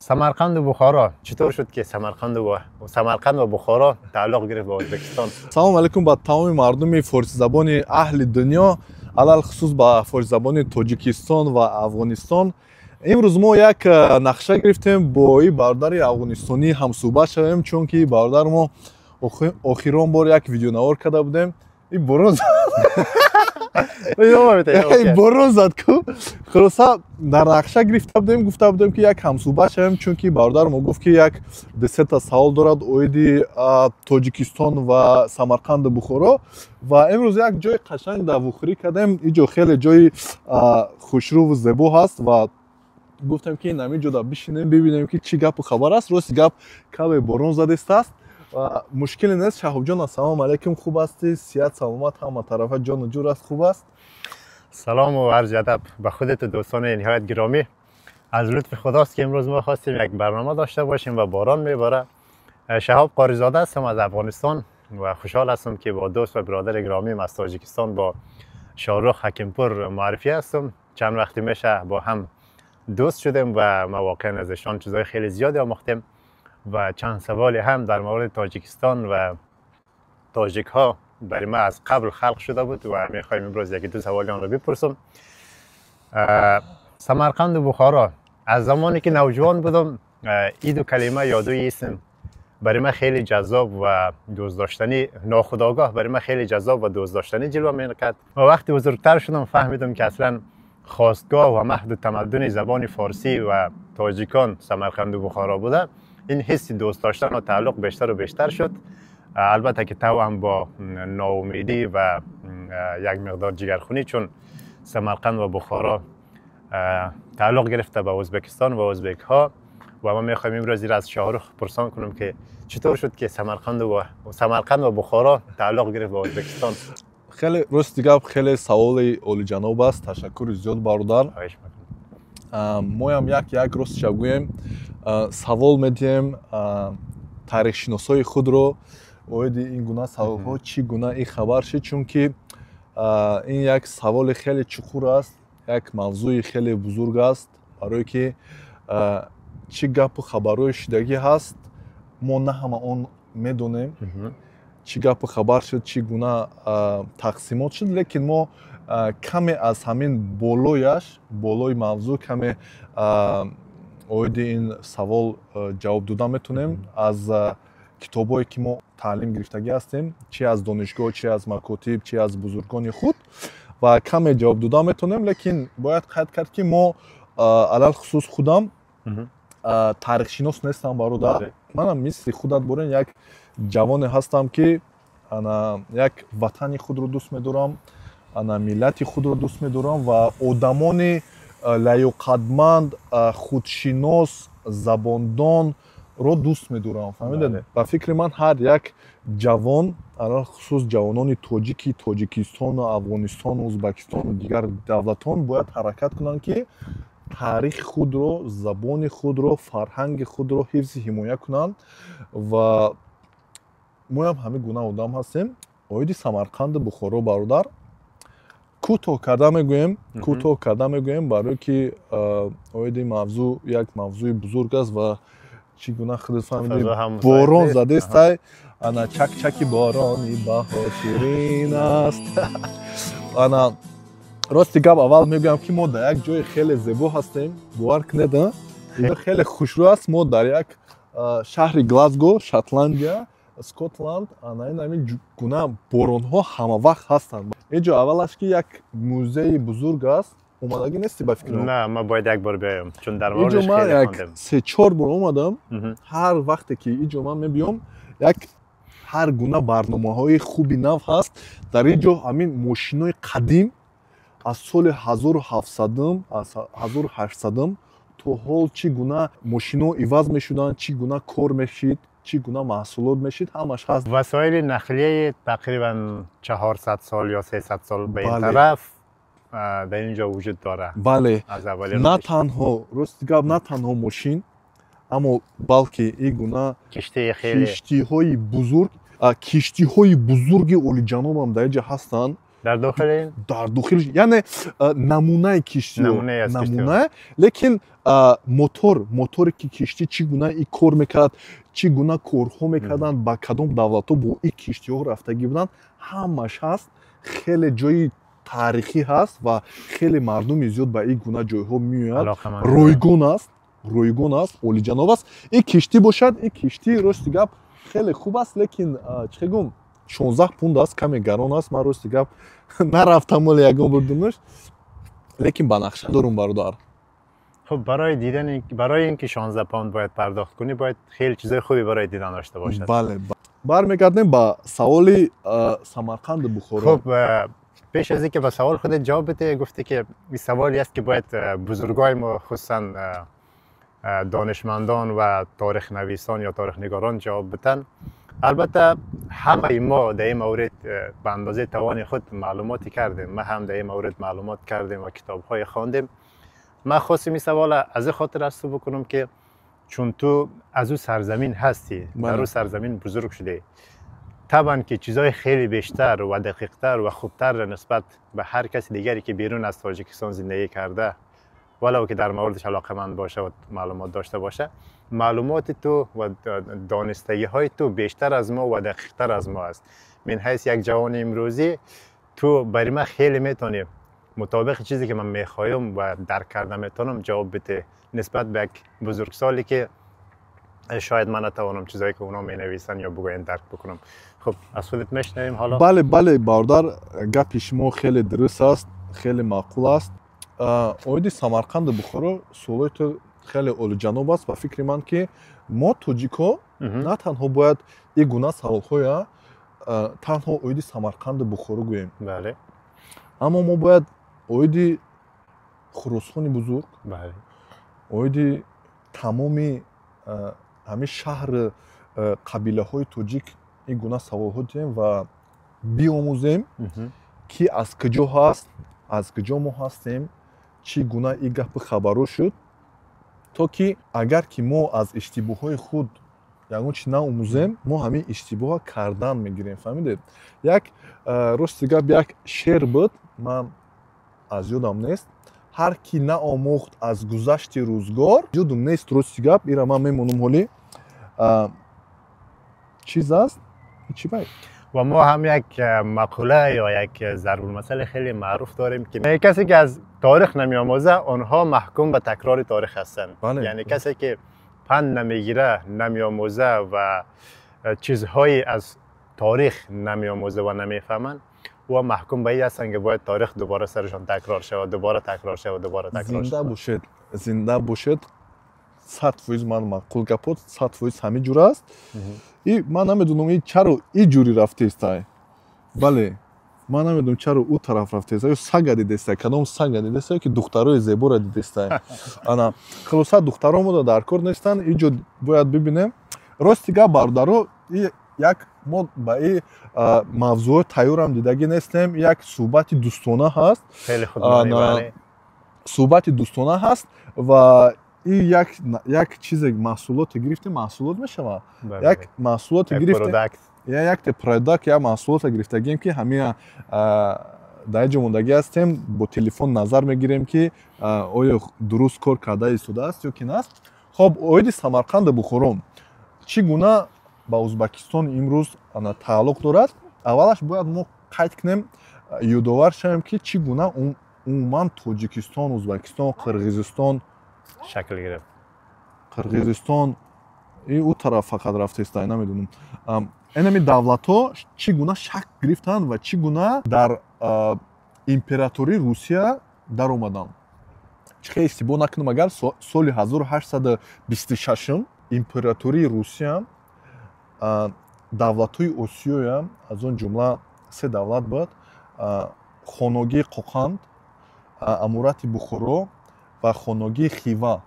سمرقند و بخارا چطور شد که سمرقند و بخارا تعلق گرفت با ازبکستان؟ салом алейкум ба тамоми мардуми форсизабони аҳли дунё, алалхусус ба форсизабони тоҷикистон ва афғонистон. имрӯз мо як нақша гирифтем бо и бародари афғонистонӣ ҳамсӯҳбат шавем, чунки бародар мо охирон бор як видеонавор карда будем. и борон зад ку хулоса дар нақша гирифта будем, гуфта будем ки як ҳамсӯҳбат шавем, чунки бародар мо гуфт ки як десета савол дорад оиди тоҷикистон ва самарқанду бухоро. ва имрӯз як ҷои қашанг давухӯрӣ кардем. инҷо хеле ҷои хушрӯву зебо ҳаст ва гуфтем ки ин ҳамин ҷода бишинем бибинем ки чӣ гапу хабар аст. рости гап каме борон задистааст. мушкиле нест. Шаҳобҷон, ассалому алейкум, хуб ҳастӣ? сиҳат саломат ҳама тарафа ҷону ҷур аст, хуб аст? سلام و عرض ادب به خودت و دوستان نهایت گرامی. از لطف خداست که امروز ما خواستیم یک برنامه داشته باشیم و باران میباره. شهاب قاریزاده هستم از افغانستان و خوشحال هستم که با دوست و برادر گرامیم از تاجیکستان با شاهرخ حکیمپور معرفی هستم. چند وقتی میشه با هم دوست شدیم و ما واقعا ازشان چیزهای خیلی زیادی آموختیم و چند سوالی هم در مورد تاجیکستان و تاجیک ها برای ما از قبل خلق شده بود و میخوایم امروز یکی دو سوالی آن رو بپرسم. سمرقند و بخارا، از زمانی که نوجوان بودم این دو کلمه یا دو اسم برای من خیلی جذاب و دوست داشتنی، ناخودآگاه برای من خیلی جذاب و دوست داشتنی جلوه می‌کرد. و وقتی بزرگتر شدم فهمیدم که اصلا خواستگاه و مهد و تمدن زبان فارسی و تاجیکان سمرقند و بخارا بوده. این حس دوست داشتن و تعلق بیشتر و بیشتر شد. البته که توأم با ناامیدی و یک مقدار جگرخونی، چون سمرقند و بخارا تعلق گرفته به ازبکستان و ازبک ها و ما میخوایم امروز از شاهرخ پرسان کنم که چطور شد که سمرقند و بخارا تعلق گرفت به ازبکستان. خیلی راستی گپ خیلی سوال اولی جناب است. تشکر زیاد برادر. ما هم یک راست شگویم سوال میدیم تاریخ شناسای خود رو اویدی این گونه سوال ها چی گونه این خبر شد، چون که این یک سوال خیلی چخور است، یک موضوع خیلی بزرگ است برای که چی گپ و خبرهای شدگی هست ما نه همه اون میدونیم چی گپ و خبر شد، چی گونه تقسیمات شد، لیکن ما کمی از همین بالای موضوع کمی اویدی این سوال جواب دادن میتونیم از کتابایی که ما تعلیم گرفتگی هستیم، چی از دانشگاه، چی از مکاتب، چی از بزرگان خود و کمی جواب دادن میتونیم. لیکن باید قید کرد که ما علل خصوص خودم تاریخ شناس نیستم برادر. منم مثل خودت برین یک جوان هستم که انا یک وطن خود رو دوست می‌دارم، انا ملت خود رو دوست می‌دارم و آدمان لایق‌مند، خودشناس، زباندان رو دوست می‌دارم. فهمیدید؟ با فکر من هر یک جوان، علل خصوص جوانان تاجیکستان و افغانستان و ازبکستان و دیگر دولتان باید حرکت کنند که تاریخ خود رو، زبان خود رو، فرهنگ خود رو حفظ حمایت کنند. و ما هم همه گونه آدم هستیم. اویدی سمرقند بخارا برادر کوتاه کرده میگویم برای که اویدی موضوع یک موضوع بزرگ است و چگونه خودت فهمیدی باران زده است. انا چک بارانی بهار شیرین است. انا راستی گپ اول میگم که ما در یک جای خیلی زیبا هستیم. باور کنید اینجا خیلی خوشرو است. ما در یک شهر گلاسگو، شاتلندیا، اسکاتلند، انا این همین گونه باران ها همه وقت هستند. اینجا اولش که یک موزه بزرگ است. اومدگی نیستی با فکر؟ نه، ما باید یک بار بیایم چون در موردش خیلی خواندم. 3-4 بار اومدم. هر وقتی که اینجا من میبیام یک هر گونه برنامه‌های خوبی نو هست. در اینجا همین ماشینای قدیم از سال 1700 از 1800 تو حال چی گونه ماشینا عوض میشدن، چی گونه کار میشد، چی گونه محصولات میشد، همش هست. وسایل نقلیه تقریبا 400 سال یا 300 سال به این طرف در اینجا وجود داره. بله. نه تنها راست گپ نه تنها ماشین، اما بلکه این گونه کشتی های بزرگ اولی جناب هم در اینجا هستند در داخل این дар дохилиш яъне намунаи киштиё намунаи аз киштиё. намуна лекин мотори ки киштӣ чӣ гуна ин кор мекард чӣ гуна корҳо мекарданд ба кадом давлатҳо бо ин киштиҳо рафтагӣ буданд ҳамаш ҳаст хеле ҷои таърихӣ ҳаст ва хеле мардуми зиёд ба ин гуна ҷойҳо меоянд ройгон аст олиҷаноб аст ин киштӣ бошад ин киштӣ рости гап хеле хуб аст лекин чӣ гум 16 пунд аст каме гарон аст ман рости гап нарафтам оли ягон бор дунӯш лекин ба нақша дорум бародар خب برای اینکه 16 پوند باید پرداخت کنی باید خیلی چیزای خوبی برای دیدن داشته باشد. بله برمیگردیم با سوال سمرقند بخارا. خب پیش از اینکه به سوال خودت جواب بده گفتی که این سوالی است که باید بزرگای ما خصوصا دانشمندان و تاریخ نویسان یا تاریخ نگاران جواب بدن. البته همه ما در این مورد به اندازه توان خود معلوماتی کردیم. ما هم در این مورد معلومات کردیم و کتاب‌های خواندیم. من خواستم این سوال از خاطر است بکنم که چون تو از او سرزمین هستی در او سرزمین بزرگ شده طبعا که چیزهای خیلی بیشتر و دقیقتر و خوبتر نسبت به هر کسی دیگری که بیرون از تاجیکستان زندگی کرده ولو که در موردش علاقه‌مند باشه و معلومات داشته باشه معلومات تو و دانستگی های تو بیشتر از ما و دقیقتر از ما است. من حیث یک جوان امروزی تو برای من خیلی میتونی مطابق چیزی که من میخوایم و درک کردن میتونم جواب بده نسبت به یک بزرگسالی که شاید من نتوانم چیزایی که اونا مینویسن یا بگوین درک بکنم. خب از خودت میشنویم حالا. بله برادر گپ شما خیلی درست است خیلی معقول است. اویدی سمرقند بخارا سوالای تو خیلی عالی‌جانب است و فکر من که ما توجیک‌ها نه تنها باید این گونه سوال‌های تنها اویدی سمرقند بخارا گوییم. بله. اما ما باید اویدی خراسان بزرگ اویدی تمامی همه شهر قبیله های توجیک این گونه سوال ها دیم و بیاموزیم که از کجا هست از کجا ما هستیم چی گونه این گپ خبرو شد تا که اگر که ما از اشتباه های خود یعنی چی ناموزیم ما همین اشتباه کردن میگیریم فهمیدید یک راستی گپ یک شعر بود من از یادم نیست هر کی نآموخت از گذشت روزگار یادم نیست راستی گپ ایرا من میمونم حالی چیز است چی باید و ما هم یک مقوله یا یک ضرب المثل خیلی معروف داریم که کسی که از تاریخ نمیآموزه آنها محکوم به تکرار تاریخ هستند. یعنی کسی که پند نمیگیره نمیآموزه و چیزهایی از تاریخ نمیآموزه و نمیفهمن و محکوم به این هستند که باید تاریخ دوباره سرشان تکرار شود دوباره تکرار شود زنده باشد 100% من معقول گپот 100% همین جور است ای من نمیدونم این چرا این جوری رفته است بله من نمیدونم چرا او طرف رفته است یا سگ دیده است کدام سگ دیده است که دخترای زیبا را دیده است انا خلاصا دخترامو در کار نیستن اینجا باید ببینیم راستی گپ برادرو یک ما با این موضوع تیارم دیدگی نیستیم یک صحبت دوستانه هست خیلی خوب صحبت دوستانه هست و این یک چیز محصولات گرفتیم محصولات میشه یک محصولات گرفتیم یا یک پروداکت یا محصولات گرفتگیم که همه در جمعندگی هستیم با تلفن نظر میگیریم که آیا درست کار کرده ایستاده است یا که نه خب اویدی سمرقند بخارا چی گونه با ازبکستان امروز تعلق دارد اولش باید ما قید کنیم یادآور شویم که چی گونه عموما تاجیکستان ازبکستان قرغیزستان شکل گرفت قرغیزستان او طرف فقط رفته است نمیدونم اینمی دولت ها چی گونه شکل گرفتن و چی گونه در امپراتوری روسیه در اومدن چه اشتباه نکنم اگر سال 1826 امپراتوری روسیه دولت های آسیوی از اون جمله سه دولت بود خانگی قوقند امارت بخارا و خانگی خیوا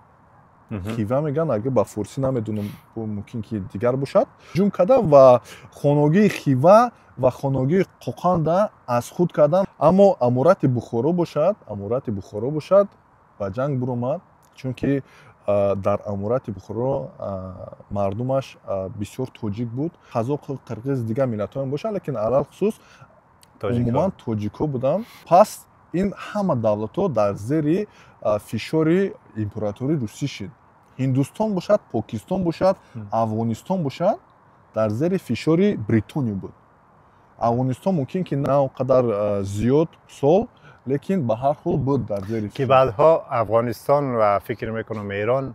خیوا میگن اگه با فارسی نمیدونم ممکن که دیگر باشد جمع کرده و خانگی خیوا و خانگی قوقند از خود کردن اما امارت بخارا باشد و جنگ برآمد چون که در امارت بخارا مردمش بسیار توجیک بود قزاق قرغیز دیگه ملت هم باشه لیکن علل خصوص умуман тоҷикҳо буданд. Пас ин ҳама давлатҳо дар зери фишори императории русӣ шид. Ҳиндустон бошад, Покистон бошад, Афғонистон бошад, дар зери фишори Бритония буд. Афғонистон мумкин ки на он қадар зиёд сол, лекин ба ҳар ҳол буд дар зери ки баъдҳо Афғонистон ва фикр мекунам Эрон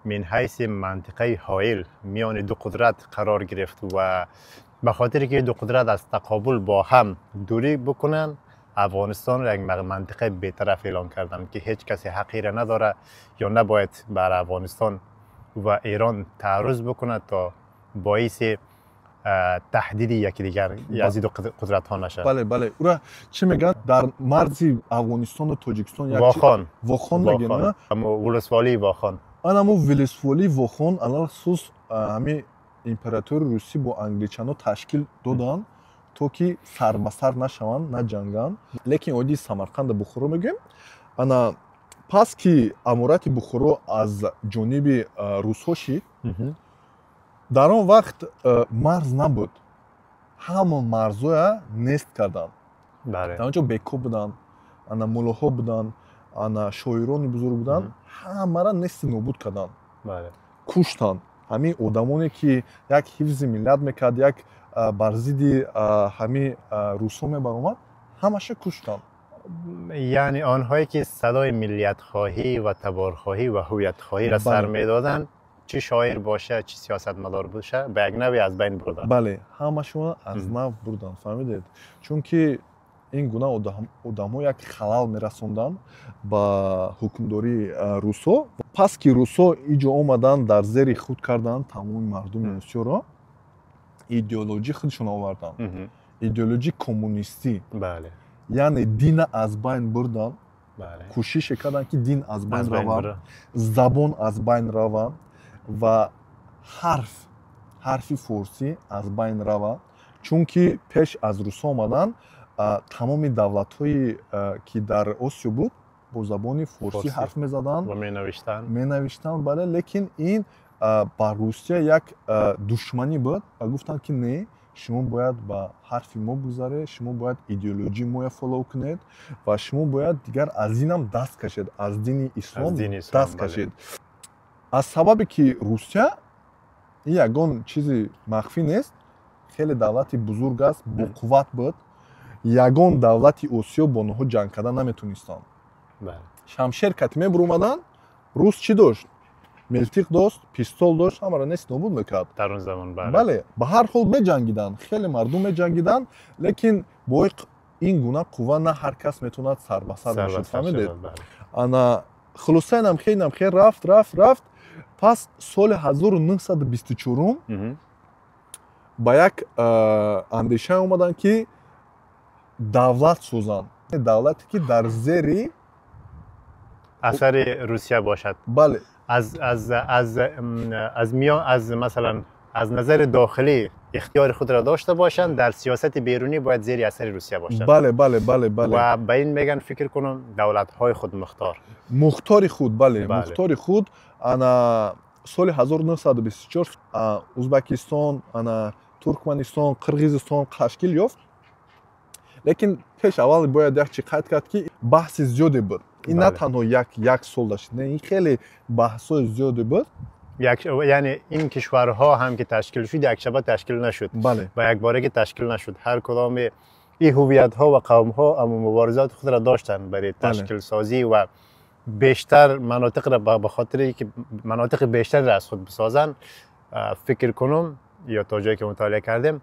мин ҳайси мантиқаи ҳоил миёни ду қудрат қарор гирифт ва ба хотире ки ду қудрат аз тақобул бо ҳам дурӣ бикунанд, Афғонистонро як мантиқаи бетараф эълон карданд ки ҳеҷ касе ҳақиро надора ё набояд бар Афғонистон ва Эрон таъррuz бикунад то боиси таҳдиди якидигар аз ду қудратҳо нашад. Бале. Ура чӣ мегӯянд дар марзи Афғонистону Тоҷикистон як Вохон мегӯянд. Вулусволии Вохон. Анамо вулусволии Вохон алахусус ҳами императори русӣ бо англичано ташкил доданд то ки сар ба сар нашаванд, наҷанганд. Лекин оиди Самарқанду Бухоро мегӯем. Ана пас ки амурати Бухоро аз ҷониби русҳо шид, дар он вақт марз набуд. Ҳама марзоя нест карданд. Дар он ҷо бекҳо буданд, ана муллоҳо буданд, ана шоирони бузург буданд, ҳамаро нести нобуд карданд. Куштанд. ҳамин одамоне ки як ҳифзи миллат мекард, як бар зидди ҳамин русҳо мебаромад, ҳамаша куштанд. яъне онҳое ки садои миллиятхоҳӣ ва таборхоҳӣ ва ҳувиятхоҳиро сар медоданд, чӣ шоир боша, чӣ сиёсатмадор боша, ба як наве аз байн бурданд. Бале, ҳамашон аз нав бурданд, фаҳмидед? Чунки ин гуна одамҳо як халал мерасонданд ба ҳукмдории русҳо. Пас ки русҳо иҷо омаданд, дар зери худ карданд тамоми мардуми осиёро, идеологии худшон оварданд. Идеологии коммунистӣ. Яъне дина аз байн бурданд. Кӯшише карданд ки дин аз байн равад, забон аз байн равад ва ҳарфи форсӣ аз байн равад. Чунки пеш аз русҳо омадан тамоми давлатҳои ки дар Осиё буд бо забони форсӣ ҳарф мезаданд ва менавиштанд. Бале, лекин ин ба Русия як душманӣ буд ва гуфтанд ки не, шумо бояд ба ҳарфи мо гузаред, шумо бояд идеологии моя фоллоу кунед ва шумо бояд дигар аз инам даст кашед, аз дини ислом даст кашед. аз сабабе ки Русия ягон чизи махфӣ нест, хеле давлати бузург аст, боқувват буд. Ягон давлати Осиё бо онҳо ҷанг карда наметонистанд. Шамшер кати мебуромаданд, рус чӣ дошт? Милтиқ дошт, пистол дошт, ҳамаро нест нобуд мекард. Дар он замон бале, ба ҳар ҳол меҷангиданд, хеле мардум меҷангиданд, лекин бо ин гуна қувва на ҳар кас метавонад сар ба сар бошад, фаҳмидед? Ана хулосаинам хел рафт. Пас соли 1924 ба як андеша омаданд ки давлат созанд. Давлате ки дар зери асари Русия бошад. Бале. аз масалан аз назари дохилӣ ихтиёри худро дошта бошанд, дар сиёсати берунӣ бояд зери асари Русия бошад. Бале. ва ба ин меган фикр кунам давлатҳои худ мухтори худ, бале, мухтори худ. Ана соли 1924 Узбекистон, ана Туркманистон, Қирғизистон ташкил ёфт. Лекин пеш аввал бояд як чӣ қайд кард ки баҳси зиёде буд. ин на танҳо як сол дошт, не, ин хеле баҳсҳои зиёде буд. яъне ин кишварҳо ҳам ки ташкил шуд, якшаба ташкил нашуд. Ба якборагӣ ташкил нашуд. ҳар кадоми ин ҳувиятҳо ва қавмҳо аммо муборизати худро доштанд барои ташкилсозӣ ва бештар манотиқро ба хотире ки манотиқи бештаре аз худ бисозанд. фикр кунам ё то ҷое ки мутолиа кардем,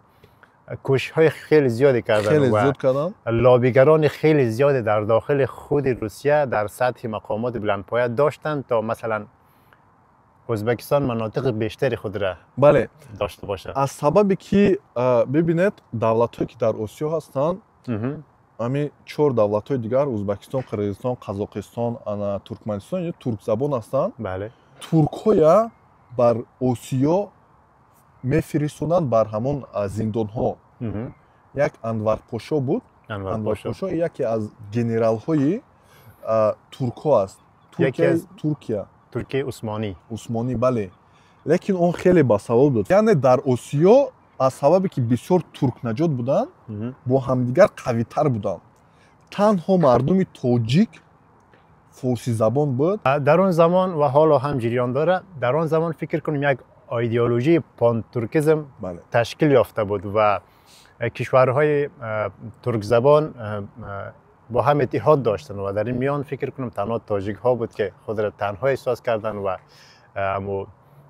кӯшишҳои хеле зиёде карданд ва лоббигарони хеле зиёде дар дохили худи Русия дар сатҳи мақомоти буландпоя доштанд то масалан Ӯзбекистон манотиқи бештари худро дошта бошад. аз сабабе ки бибинед давлатҳое ки дар Осиё ҳастанд, ҳамин 4 давлатҳои дигар Ӯзбекистон, Қирғизистон, Қазоқистон, ана Туркманистон ё туркзабон ҳастанд. Туркҳоя бар Осиё мефиристонанд бар ҳамон зиндонҳо. як Анварпошо буд. Анварпошо яке аз генералҳои туркҳо аст. Туркия Усмонӣ. Бале. Лекин он хеле басавод буд. Яъне дар Осиё аз сабабе ки бисёр туркнаҷот буданд бо ҳамдигар қавитар буданд. танҳо мардуми тоҷик форсизабон буд. дар он замон ва ҳоло ҳам ҷирён дорад. Дар он замон фикр кунем як ایدئولوژی پانتورکیسم تشکیل یافته بود و کشورهای ترک زبان با هم اتحاد داشتن و در این میان فکر کنم تنها تاجیک ها بود که خود را تنها احساس کردن و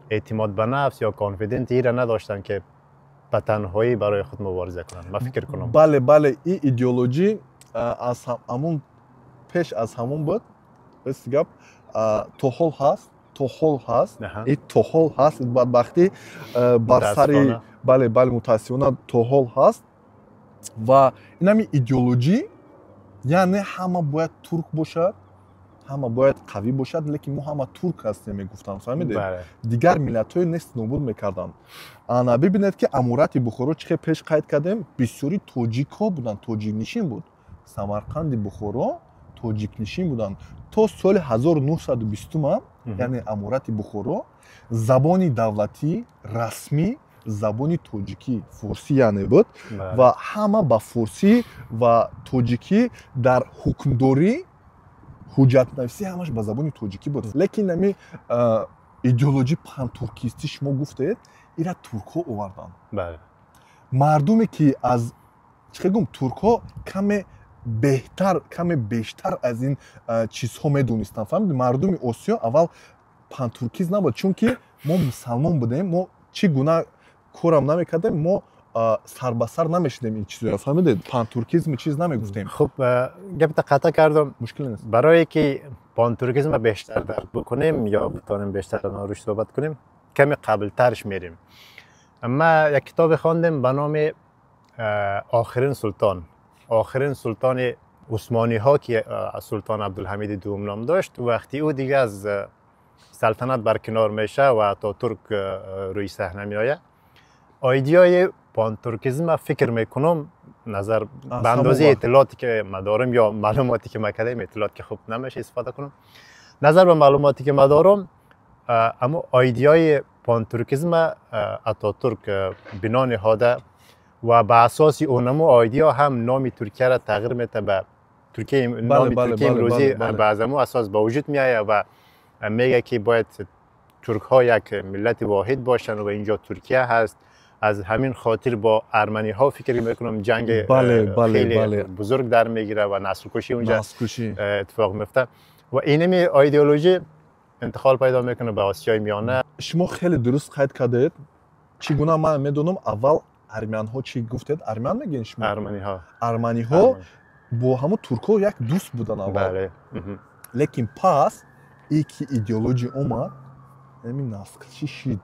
اعتماد به نفس یا کانفیدنت ای را نداشتن که به تنهایی برای خود مبارزه کنند. من فکر کنم بله این ایدئولوژی از همون پیش از همون بود. بس گپ توهل هست. توهل هست. این توهل هست. بدبختی بر سر بله متاسفانه توهل هست و این همین ایدئولوژی یعنی همه باید ترک باشد، همه باید قوی باشد، لیکن ما همه ترک هستیم میگفتن. فهمیدید؟ دیگر ملت‌های نیست نابود میکردن. انا ببینید که امارات بخارا چه پیش قید کردیم، بسیاری تاجیک ها بودن، تاجیک نشین بود. سمرقند بخارا تاجیک نشین بودن. تا سال 1920 یعنی امارات بخارا زبانی دولتی رسمی زبانی تاجیکی فارسی یعنی بود و همه با فارسی و تاجیکی در حکمداری حجت نویسی همش با زبانی تاجیکی بود. لیکن نمی ایدئولوژی پانتورکیستی شما گفتید ایرا ترک ها آوردن. بله. مردمی که از چه گم ترک ها کم بیشتر از این چیزها میدونستن. فهمید؟ مردم آسیا اول پانتورکیز نبود چون که ما مسلمان بودیم، ما چی گونه کارم نمیکردیم، ما سر به سر نمیشدیم این چیزا. فهمیدید؟ پانتورکیزم چیز نمیگفتیم. خب گپ قطع کردم. مشکل نیست. برای که پانتورکیزم بیشتر درک بکنیم یا بتونیم بیشتر روش صحبت کنیم کمی قبل ترش میریم. اما یک کتاب خواندم به نام آخرین سلطان عثمانی ها که سلطان عبدالحمید دوم نام داشت. وقتی او دیگه از سلطنت برکنار میشه و آتاتورک روی صحنه میآید، ایدئای پانتورکیسم فکر میکنم نظر به اندازه اطلاعاتی که ما دارم یا معلوماتی که ما کردیم، اطلاعات که خوب نمیشه استفاده کنم، نظر به معلوماتی که ما دارم، اما ایدئای پانتورکیسم آتاتورک بنا نهاده و به اساس اونمو ایدئا هم نام ترکیه را تغییر میده به ترکیه. نام ترکیه امروزی به ازمو اساس به وجود میآید و میگه که باید ترک ها یک ملت واحد باشن و اینجا ترکیه هست. از همین خاطر با ارمنی ها فکر میکنم جنگ خیلی بزرگ در میگیره و نسل کشی اونجا اتفاق میفته و اینمی ایدئولوژی انتقال پیدا میکنه به آسیای میانه. شما خیلی درست قید کردید. چگونه من میدونم اول ارمن ها چی گفتید؟ ارمن میگین شما؟ ارمنی ها با همون ترک ها یک دوست بودن اول. بله. لیکن پس یکی ایدئولوژی اومد همین نسل شد.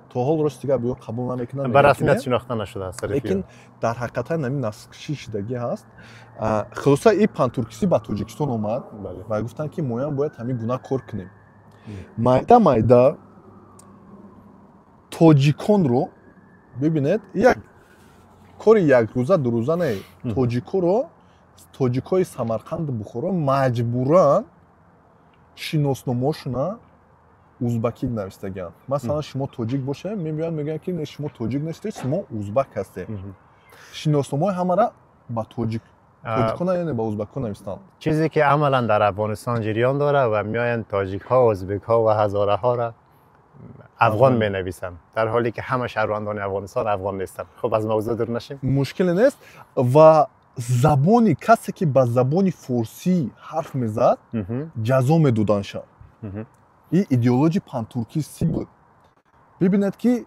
تا حال راست دیگه بیو قبول نمیکنن. به رسمیت شناخته نشده است. لیکن در حقیقت همین نسل شدگی هست. خلاصه این پانتورکیسی با تاجیکستان اومد و گفتن که ما هم باید همین گونه کار کنیم. مایدا تاجیکان رو ببینید یک کاری یک روزه دو روزه نه، تاجیکو رو تاجیکای سمرقند بخارا مجبورن شناسنامه‌شون ازبکی نوشتگن. مثلا شما تاجیک باشه میگن که نه شما تاجیک نیستید، شما ازبک هستید. شناسنامه همه را با تاجیک‌ها یعنی با ازبک‌ها نوشتن. چیزی که عملا در افغانستان جریان داره و میاین تاجیک‌ها، ازبک‌ها و هزاره ها را افغان مینویسن در حالی که همه شهروندان افغانستان افغان نیستن. خب از موضوع دور نشیم. مشکل نیست و زبانی کسی که با زبانی فارسی حرف میزد جزا میدادنش. این ایدئولوژی پانتورکیستی بود. ببینید که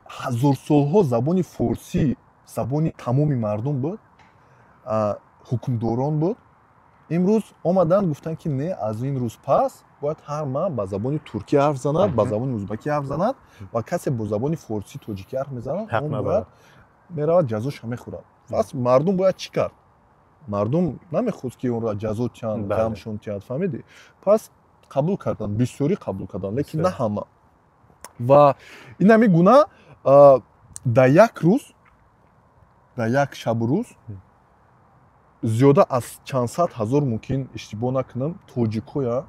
هزار سالها زبانی فارسی زبانی تمامی مردم بود، حکمداران بود. امروز آمدن گفتن که نه، از این روز پس باید هر من با زبانی ترکی حرف زند، با زبانی ازبکی حرف زند و کسی با زبانی فارسی تاجیکی حرف میزند اون باید میرود جزاش میخورد. پس مردم باید چی کرد؟ مردم نمیخواست که اون را جزا تیان غمشون تیاد. فهمیدی؟ پس قبول کردن، بسیاری قبول کردن، لیکن نه همه. و این همی گونه در یک روز، در یک شب روز زیاده از چند صد هزار ممکن اشتباه نکنم تاجیک‌ها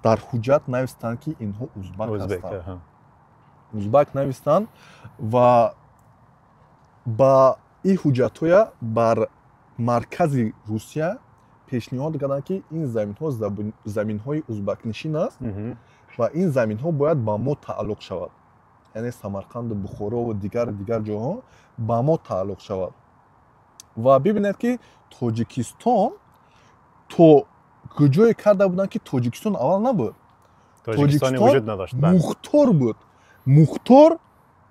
در حجت نوشتن که اینها ازبک هستند. ازبک نوشتن و ба ин ҳуҷҷатҳоя бар маркази Русия пешниҳод карданд, ки ин заминҳо заминҳои узбакнишин аст ва ин заминҳо бояд ба мо тааллуқ шавад. Яъне Самарқанду Бухоро ва дигар ҷойҳо ба мо тааллуқ шавад. Ва бибинед, ки Тоҷикистон то куҷое карда буданд, ки Тоҷикистон аввал набуд. Тоҷикистони вуҷуд надошт. Мухтор буд. Мухтор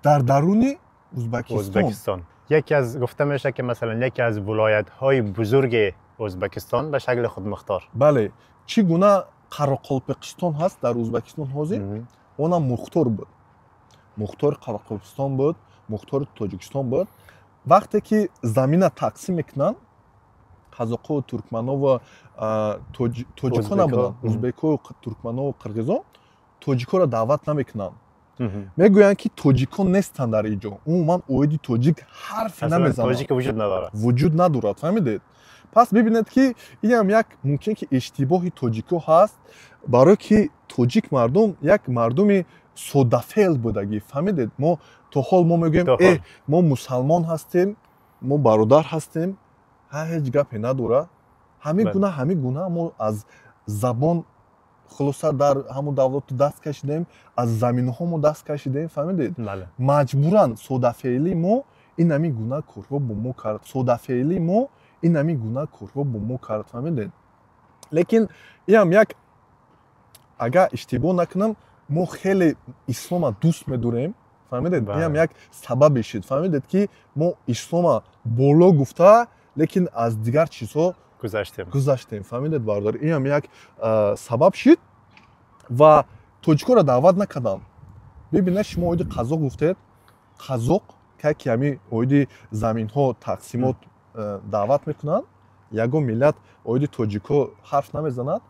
дар даруни Узбекистон. яке аз гуфта меша, ки масалан яке аз вилоятҳои бузурги Ӯзбекистон ба шакли худмухтор. Бале, чӣ гуна Қароқалпиқистон ҳаст дар Ӯзбекистон ҳозир, онам мухтор буд. Мухтори Қароқалпиқистон буд, мухтори Тоҷикистон буд. Вақте ки замина тақсим мекунанд, қазоқову туркманову тоҷико набуданд, ӯзбекову туркманову қирғизон тоҷикоро даъват намекунанд. мегӯянд, ки тоҷико нестанд дар инҷо. Умуман оиди тоҷик ҳарфе намезананд. Тоҷик вуҷуд надорад, фаҳмидед? Пас бибинед, ки инам як мумкин, ки иштибоҳи тоҷико ҳаст, барое ки тоҷик мардум як мардуми соддафеъл будагӣ, фаҳмидед? Мо то ҳол мо мегӯем, мо мусалмон ҳастем, мо бародар ҳастем, ҳеҷ гапе надорад. ҳамин гуна мо аз забон хулоса дар ҳамун давлату даст кашидем, аз заминҳомо даст кашидем, фаҳмидед? Маҷбуран соддафеъли мо ин ҳамин гуна корҳо бо мо кард. Соддафеъли мо ин ҳамин гуна корҳо бо мо кард, фаҳмидед? Лекин инам як, агар иштибоҳ накунам, мо хеле ислома дӯст медорем, фаҳмидед? Инам як сабабе шид, фаҳмидед, ки мо ислома боло гуфта, лекин аз дигар чизҳо гузаштем, фаҳмидед бародар? Инам як сабаб шид ва тоҷикоро даъват накардам. Бибинед, шумо оиди қазоқ гуфтед, қазоқ ки ҳамин оиди заминҳо тақсимот даъват мекунанд, ягон миллат оиди тоҷико ҳарф намезанад.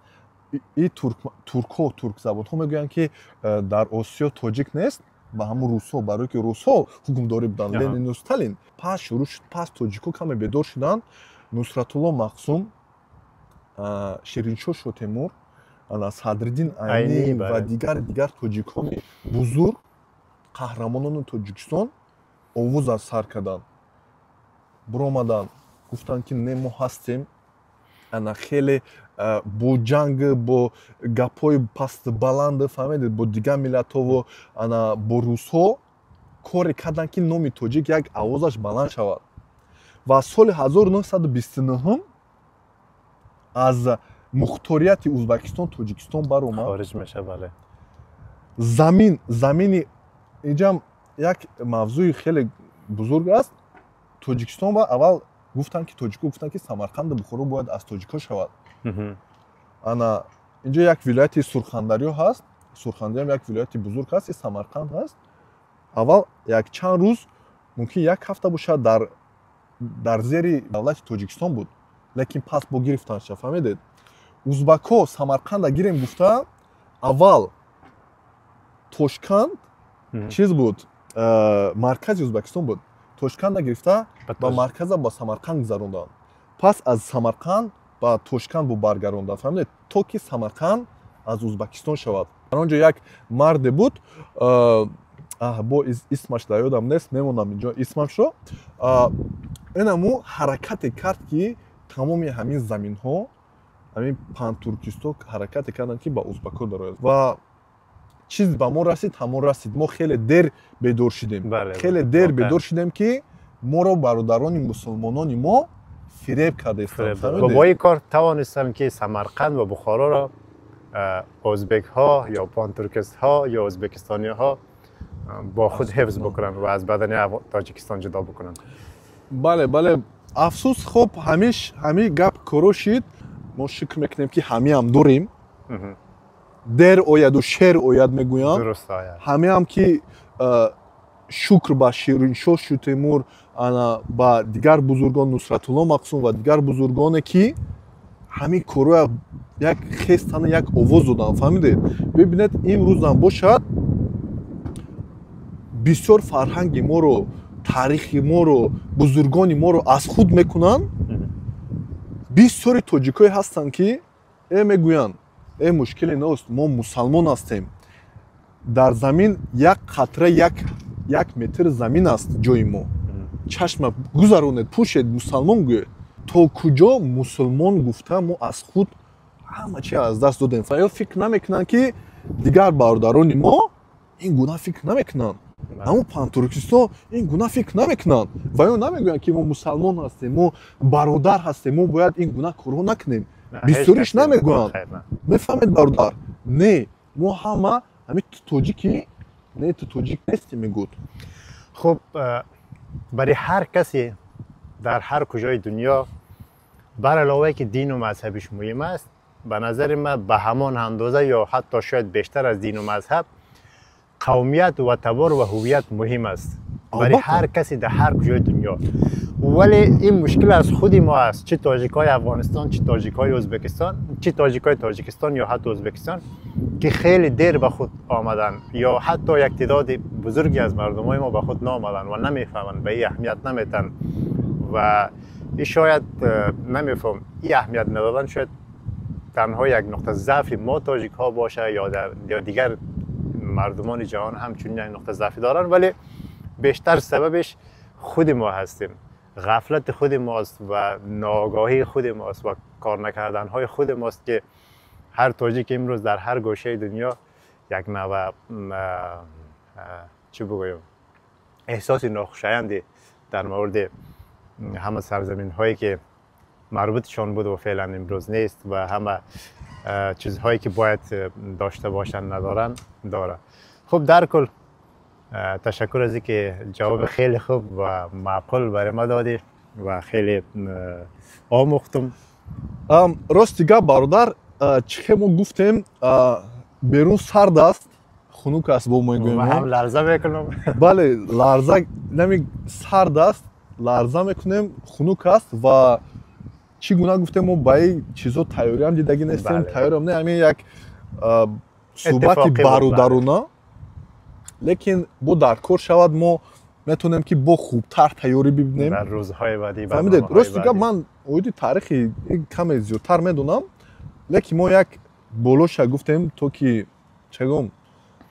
И туркҳо, туркзабонҳо мегӯянд, ки дар Осиё тоҷик нест, ба ҳамун русҳо, барое ки русҳо ҳукмдорӣ буданд, Ленину Сталин. Пас шурӯъ шуд, пас тоҷико каме бедор шуданд. Нусратулло Мақсум, Шириншоҳ Шотемур, Садриддин Айнӣ ва дигар тоҷикони бузург, қаҳрамонони Тоҷикистон овоз аз сар карданд. Биромаданд, гуфтанд, ки не мо ҳастем, хеле бо ҷанг, бо гапҳои пасту баланд, фаҳмедед, бо дигар миллатҳо, бо русҳо коре карданд, ки номи тоҷик як овозаш баланд шавад. Ва соли 1929 аз мухторияти Ӯзбекистон Тоҷикистон баромад. Хориҷ меша, бале. Замини инҷам як мавзӯи хеле бузург аст. Тоҷикистон ба аввал гуфтанд, ки тоҷико гуфтанд, ки Самарқанду Бухоро бояд аз тоҷико шавад. Инҷо як вилояти Сурхандариё ҳаст. Сурхандариё як вилояти бузург ҳаст, Самарқанд ҳаст. Аввал як чанд рӯз, мумкин як ҳафта бошад, дар зери давлати Тоҷикистон буд, лекин пас бо гирифтанша, фаҳмидед? Ӯзбакҳо Самарқанда гирем гуфта, аввал Тошканд чиз буд, маркази Ӯзбекистон буд. Тошканда гирифта ба марказа ба Самарқанд гузаронданд. Пас аз Самарқанд ба Тошканд бо баргаронданд, фаҳмидед? То ки Самарқанд аз Ӯзбекистон шавад. Дар он ҷо як марде буд, бо исмаш дар ёдам нест, мемонам инҷо исмашро. Инаму ҳаракате кард, ки тамоми ҳамин заминҳо, ҳамин Пантуркистон ҳаракате карданд, ки ба ӯзбакҳо дарояд. Ва чиз ба мо расид, ҳамон расид. Мо хеле дер бедор шидем. Хеле дер бедор шидем, ки моро бародарони мусулмонони мо фиреб кардастанд. Бо бои кор тавонистанд, ки Самарқанд ва Бухороро ӯзбекҳо ё пантуркистҳо ё ӯзбекистониҳо бо худ ҳифз бикунанд ва аз бадани Тоҷикистон ҷудо бикунанд. Бале, афсус, хоб ҳамин гап коро шид. Мо шукр мекунем, ки ҳамеам дорем. Дер ояду шер ояд мегӯям. Дуруст ояд. Ҳамеам, ки шукр ба Шириншоҳ Шутемур, ба дигар бузургон, Нусратулло Мақсум ва дигар бузургоне, ки ҳамин короя як хестана, як овоз доданд, фаҳмидед? Бибинед, имрӯзам бошад бисёр фарҳанги моро, таърихи моро, бузургони моро аз худ мекунанд. Бисёри тоҷикое ҳастанд, ки мегӯянд, мушкиле нест, мо мусалмон ҳастем. Дар замин як қатра, як метр замин аст ҷои мо. чашма гузаронед пӯшед мусалмон гӯед то куҷо мусулмон гуфта мо аз худ ҳама чи аз даст додем ё фикр намекунанд ки дигар бародарони мо ин гуна фикр намекунанд аммо Пантуркистон ин гуна фикр намекунанд ва ё намегӯянд ки мо мусалмон ҳастем мо бародар ҳастем мо бояд ин гуна корҳо накунем бисёриш намегӯянд мефаҳмед бародар не мо ҳама ҳами ту тоҷикӣ не ту тоҷик нестӣ мегӯд хуб барои ҳар касе дар ҳар куҷои дунё бар аловае ки дину мазҳабиш муҳим аст ба назари ман ба ҳамон андоза ё ҳатто шояд бештар аз дину мазҳаб қавмият ва табор ва ҳувият муҳим аст барои ҳар касе дар ҳар куҷои дунё вале ин мушкил аз худи мо аст чи тоҷикҳои афғонистон чи тоҷикҳои ӯзбекистон чи тоҷикҳои тоҷикистон ё ҳатто ӯзбекистон ки хеле дер ба худ омаданд ё ҳатто як теъдоди бузурге аз мардумои мо ба худ наомаданд ва намефаҳманд ба ин аҳамият наметан ва ин шояд намефаҳм ин аҳамият надодан шояд танҳо як нуқта заъфи мо тоҷикҳо бошад ё дигар мардумони ҷаҳон ҳамчунин як нуқта заъфи доранд вале бештар сабабиш худи мо ҳастем ғафлати худи мост ва ноогоҳии худи мост ва корнакарданҳои худи мост ки ҳар тоҷик имрӯз дар ҳар гӯшаи дунё як нава чӣ бигӯям эҳсоси нохушаянде дар мавриди ҳама сарзаминҳое ки марбутишон буд ва феълан имрӯз нест ва ҳама чизҳое ки бояд дошта бошанд надоранд дорад хуб дар кул ташаккур аз ин ки ҷавоби хеле хуб ва маъқул барои ман додӣ ва хеле омӯхтум рости гап бародар чӣ ке мо гуфтем берун сард аст хунук аст бо мегӯем ҳам ларза мекунам бале ларза нами сард аст ларза мекунем хунук аст ва чӣ гуна гуфтем мо ба ин чизҳо тайёриам дидагӣ нестем тайёриам не ҳамин як суҳбати бародарона лекин бо дар кор шавад мо метавонем ки бо хубтар тайёрӣ бибинем дар рӯзҳои баъдӣ фаҳмидед рости гап ман оиди таърихи каме зиёдтар медонам лекин мо як болоша гуфтем то ки чагом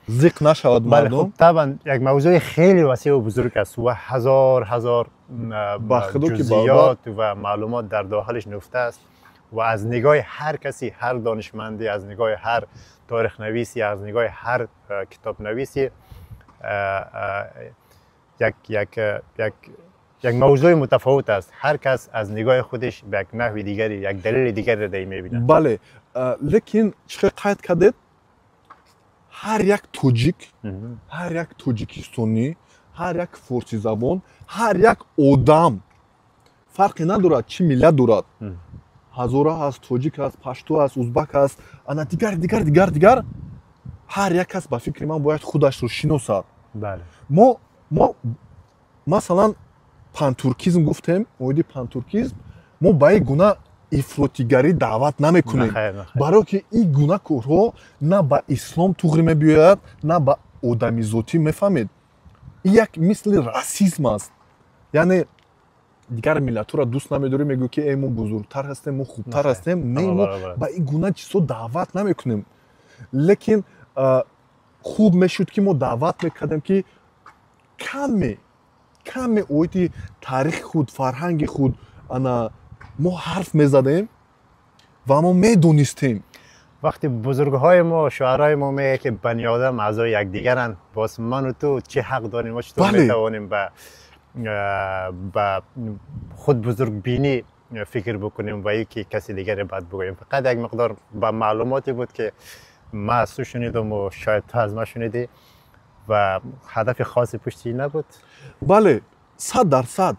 зиқ нашавад мардум табан як мавзӯи хеле васеъу бузург аст ва ҳазор ҷузъиёт ва маълумот дар дохилиш нуфтааст ва аз нигоҳи ҳар каси ҳар донишмандӣ аз нигоҳи ҳар торихнависи аз нигоҳи ҳар китобнависи як мавзӯи мутафовут аст ҳар кас аз нигоҳи худаш ба як наҳви дигаре як далели дигаре дар ин мебинад бале лекин чӣ хел қайд кардед ҳар як тоҷик ҳар як тоҷикистонӣ ҳар як форсизабон ҳар як одам фарқе надорад чӣ миллат дорад ҳазора аст тоҷик аст пашту аст узбак аст ана дигар ҳар як кас ба фикри ман бояд худашро шиносад мо масалан пантуркизм гуфтем оиди пантуркизм мо ба ин гуна ифротигарӣ даъват намекунем барое ки ин гуна корҳо на ба ислом туғри мебиёяд на ба одамизотӣ мефаҳмед ин як мисли расизм аст яъне дигар миллатҳоро дӯст намедорем мегӯ ки мо бузургтар ҳастем мо хубтар ҳастем не мо ба ин гуна чизҳо даъват намекунем лекин хуб мешуд ки мо даъват мекардем ки каме оиди таърихи худ фарҳанги худ ана мо ҳарф мезадем ва мо медонистем вақте бузургҳои мо шоъарои мо мегӯяд ки бани одам аъзои якдигаранд боз ману ту чӣ ҳақ дорем мо чутор метавонем ба худ бузургбинӣ фикр бикунем ва ин ки каси дигаре бад бигӯем фақат як миқдор ба маълумоте буд ки ман аз ту шунидуму шояд ту аз ман шунидӣ ва ҳадафи хоси пушти ин набуд бале 100%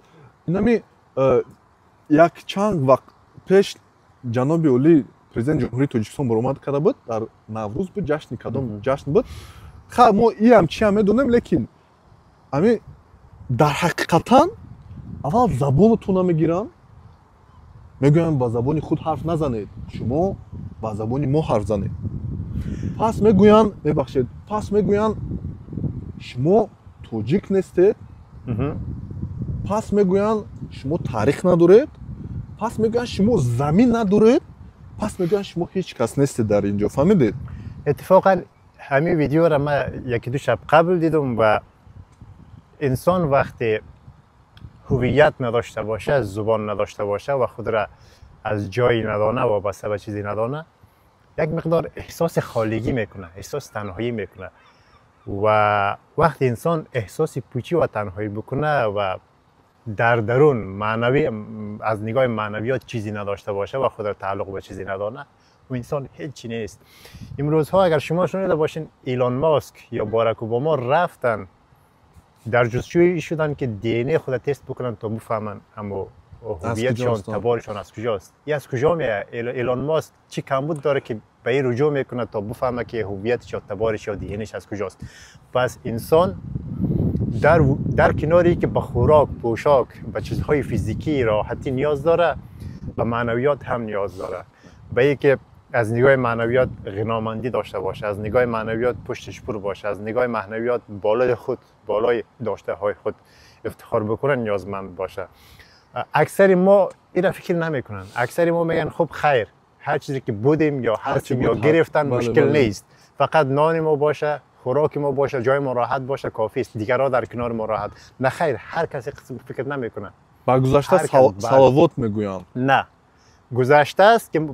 инами як чанд вақт пеш ҷаноби олӣ президенти ҷумҳурии тоҷикистон баромад карда буд дар наврӯз буд ҷашни кадом ҷашн буд ха мо иам чиам медонем лекин ами дар ҳақиқатан аввал забонатонро мегиранд мегӯянд ба забони худ ҳарф назанед шумо ба забони мо ҳарф занед пас мегӯянд мебахшед пас мегӯянд шумо тоҷик нестед пас мегӯянд шумо таърих надоред пас мегӯянд шумо замин надоред пас мегӯянд шумо ҳеҷ кас нестед дар ин ҷо фаҳмидед иттифоқан ҳамин видеоро ман яки ду шаб қабл дидум ва инсон вақте هویت نداشته باشه، زبان نداشته باشه و خود را از جایی ندانه و وابسته به چیزی ندانه، یک مقدار احساس خالگی میکنه، احساس تنهایی میکنه. و وقتی انسان احساس پوچی و تنهایی بکنه و در درون معنوی از نگاه معنویات چیزی نداشته باشه و خود را تعلق به چیزی ندانه، و انسان هیچی نیست. امروزها اگر شما شنیده باشین ایلان ماسک یا باراک اوباما رفتن در جستجوی شدن که دی ان ای خود تست بکنن تا بفهمن اما هویتشان، تبارشان از کجاست. این از کجا میاد؟ ایلان ماسک چی کمبود داره که به این رجوع میکنه تا بفهمه که هویتش یا تبارش یا دی ان ایش از کجاست. پس انسان در کناری که به خوراک، پوشاک، به چیزهای فیزیکی راحتی نیاز داره، به معنویات هم نیاز داره. به اینکه از نگاه معنویات غنامندی داشته باشه، از نگاه معنویات پشتش پر باشه، از نگاه معنویات بالای داشته های خود افتخار بکنه نیازمند باشه. اکثر ما این فکر نمیکنن. اکثر ما میگن خب خیر، هر چیزی که بودیم یا هستیم یا گرفتن مشکل نیست، فقط نان ما باشه، خوراک ما باشه، جای ما راحت باشه کافی است، دیگرها در کنار ما راحت. نه خیر، هر کسی قسم فکر نمیکنه. با گذشته صلوات میگویم. نه، گذشته است که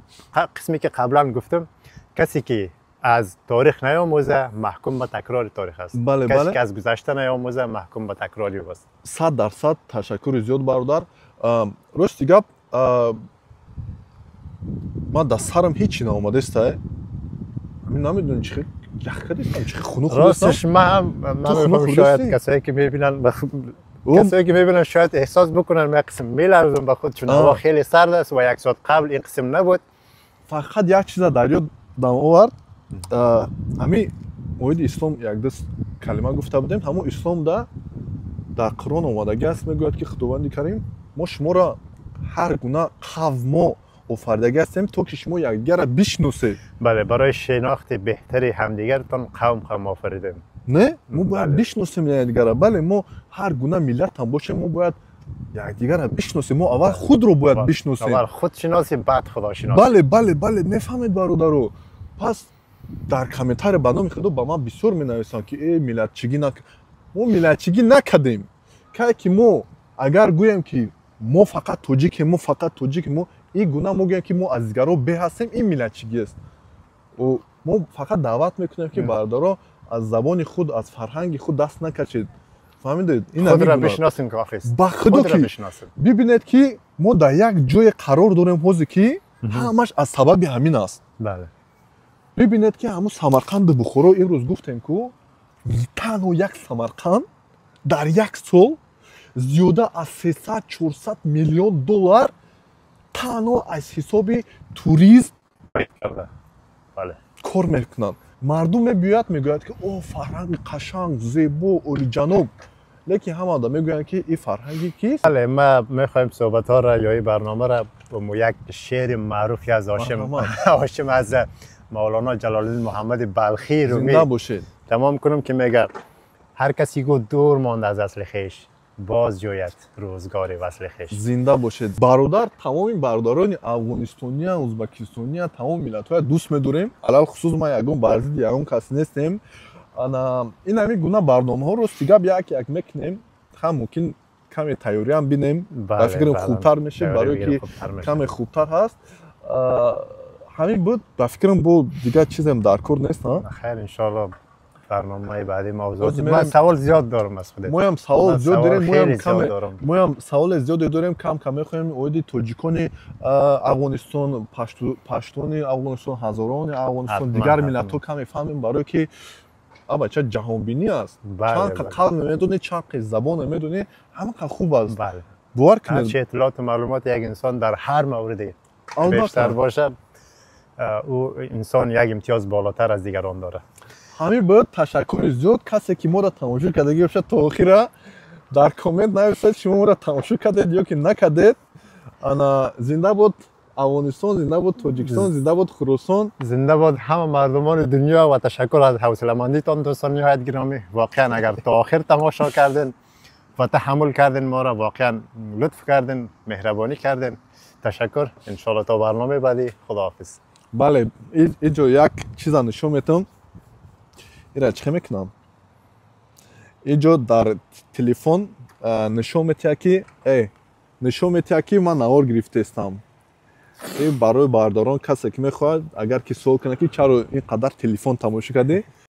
قسمی که قبلا گفتم، کسی که از تاریخ نیاموزه محکوم به تکرار تاریخ است. کسی که از گذشته نیاموزه محکوم به تکراری است. 100% تشکر زیاد برادر. راستی گپ من در سرم هیچی ناماده است. من نمیدونم چی یخ چی خنوق راستش من شاید کسایی که میبینن شاید احساس بکنن من قسم میلرزم به خود، چون هوا خیلی سرد است و یک ساعت قبل این قسم نبود. فقط یک چیز در یاد دم آورد. همین موید اسلام یک دست کلمه گفته بودیم، همون اسلام در قرآن آمدگی است، میگوید که خداوند کریم ما شما را هر گونه قوم آفریدگی هستیم تا که شما یکدیگر را بشناسید. بله، برای شناخت بهتری همدیگرتان قوم آفریدیم. نه، ما باید بشناسیم یکدیگر را. بله، ما هر گونه ملت هم باشیم ما باید یکدیگر را بشناسیم. ما اول خود رو باید بشناسیم. اول خود شناسی بعد خدا شناسی. بله بله بله، میفهمید برادرو. پس در کامنتار برنامه خود با ما بسیار مینویسن که ای ملتچگی ما ملتچگی نکردیم. که ما اگر گویم که ما فقط توجیک ما این گونه ما گویم که ما از دیگرها به هستیم، این ملتچگی است. و ما فقط دعوت میکنیم که برادرها از زبان خود، از فرهنگ خود دست نکشید. فهمیدید؟ این خود را بشناسیم کافی است. با خدا که ببینید که ما در یک جای قرار داریم حوزه که همش از سبب همین است. بله. ببینید که همون سمرقند بخارا امروز گفتیم که تنها یک سمرقند در یک سال زیاده از 300-400 میلیون دلار تنها از حساب توریسم بله کار میکنند. مردم میگوید که او فرهنگ قشنگ، زیبا، اوریجینال، لیکن همه آدم میگویند که این فرهنگی کیست؟ بله، ما میخوایم صحبت ها را یا این برنامه را با یک شعر معروفی از هاشم از مولانا جلال الدین محمد بلخی رو تمام کنم که میگه هر کسی که دور ماند از اصل خویش باز جوید روزگار وصل خویش. زنده باشید برادر. تمام این برادران افغانستانی، ازبکستانی، تمام ملت‌ها دوست می‌داریم. علل خصوص ما یگان برزید یگان کس نیستیم. این همین گونه برنامه‌ها رو دیگه یک میکنیم. هم ممکن کمی تیاری هم بینیم. بله، فکر خوبتر میشه برای که کمی خوبتر هست. همین بود. با فکرم بود دیگه چیزی هم در کار نیست. خیر ان شاء الله برنامه بعدی موضوعات. من سوال زیاد دارم از خودت. ما هم سوال زیاد داریم. ما هم سوال زیاد داریم. کم میخوایم اوید تاجیکان افغانستان، پشتون افغانستان، هزاران افغانستان، دیگر ملت‌ها کم فهمیم برای که ابا چه جهان بینی است. چند قوم میدونی، چند زبان میدونی، همه خوب است. بله. باور کنید چه اطلاعات و معلومات یک انسان در هر موردی بیشتر باشه، او انسان یک امتیاز بالاتر از دیگران داره. همین بود. تشکر زیاد. کسی که ما را تماشا کرده باشه تا آخر در کامنت نویسید شما ما را تماشا کردید یا که نکردید. انا زنده بود افغانستان، زنده بود تاجیکستان، زنده بود خراسان، زنده بود همه مردمان دنیا و تشکر از حوصله‌مندیتان دوستان نهایت گرامی. واقعا اگر تا آخر تماشا کردین و تحمل کردین ما را، واقعا لطف کردین، مهربانی کردین. تشکر. ان شاء الله تا برنامه بعدی. خداحافظ. بله، اینجا یک چیز نشون میدم. اینا چه میکنم؟ اینجا در تلفن нишон метиҳад ки ман навор гирифтаистам. Барои бардорон касе ки мехоҳад агар ки суол кунад ки чаро ин қадар телефон тамошо кардӣ,